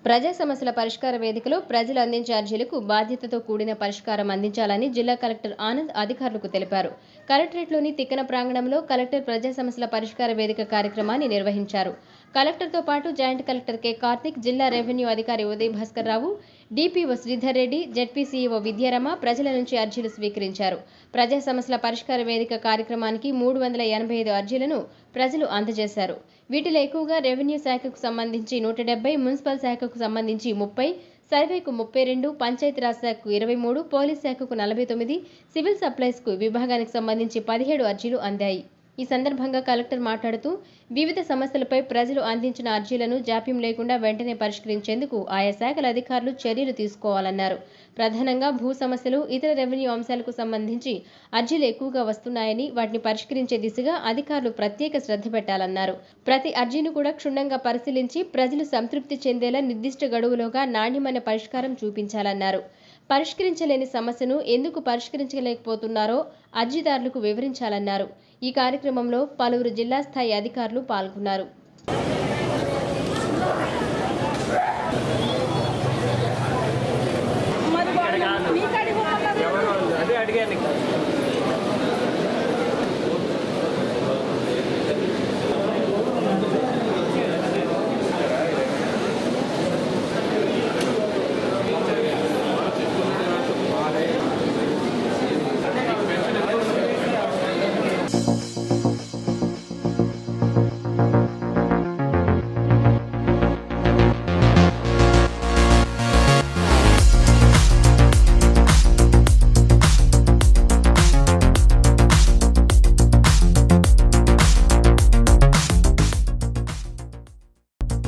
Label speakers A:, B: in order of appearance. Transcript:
A: ప్రజా సమస్యల పరిష్కార వేదికలో ప్రజలు అందించే అర్జీలకు బాధ్యతతో కూడిన పరిష్కారం అందించాలని జిల్లా కలెక్టర్ ఆనంద్ అధికారులకు తెలిపారు. కలెక్టరేట్లోని తిక్కన ప్రాంగణంలో కలెక్టర్ ప్రజా సమస్యల పరిష్కార వేదిక కార్యక్రమాన్ని నిర్వహించారు. కలెక్టర్తో పాటు జాయింట్ కలెక్టర్ కె కార్తిక్, జిల్లా రెవెన్యూ అధికారి ఉదయ్ భాస్కర్ రావు, డిపిఓ శ్రీధర్ రెడ్డి, జెడ్పీసీఈఓ విద్యారమ ప్రజల నుంచి అర్జీలు స్వీకరించారు. ప్రజా సమస్యల పరిష్కార వేదిక కార్యక్రమానికి 385 అర్జీలను ప్రజలు అందజేశారు. వీటిలో ఎక్కువగా రెవెన్యూ శాఖకు సంబంధించి 170, మున్సిపల్ శాఖకు సంబంధించి 30, సర్వేకు 32, పంచాయతీరాజ్ శాఖకు 23, పోలీస్ శాఖకు 49, సివిల్ సప్లైస్కు విభాగానికి సంబంధించి 17 అర్జీలు అందాయి. ఈ సందర్భంగా కలెక్టర్ మాట్లాడుతూ వివిధ సమస్యలపై ప్రజలు అందించిన అర్జీలను జాప్యం లేకుండా వెంటనే పరిష్కరించేందుకు ఆయా శాఖల అధికారులు చర్యలు తీసుకోవాలన్నారు. ప్రధానంగా భూ సమస్యలు, ఇతర రెవెన్యూ అంశాలకు సంబంధించి అర్జీలు ఎక్కువగా వస్తున్నాయని, వాటిని పరిష్కరించే దిశగా అధికారులు ప్రత్యేక శ్రద్ధ పెట్టాలన్నారు. ప్రతి అర్జీని కూడా క్షుణ్ణంగా పరిశీలించి ప్రజలు సంతృప్తి చెందేలా నిర్దిష్ట గడువులోగా నాణ్యమైన పరిష్కారం చూపించాలన్నారు. పరిష్కరించలేని సమస్యను ఎందుకు పరిష్కరించలేకపోతున్నారో అర్జీదారులకు వివరించాలన్నారు. ఈ కార్యక్రమంలో పలువురు జిల్లా స్థాయి అధికారులు పాల్గొన్నారు.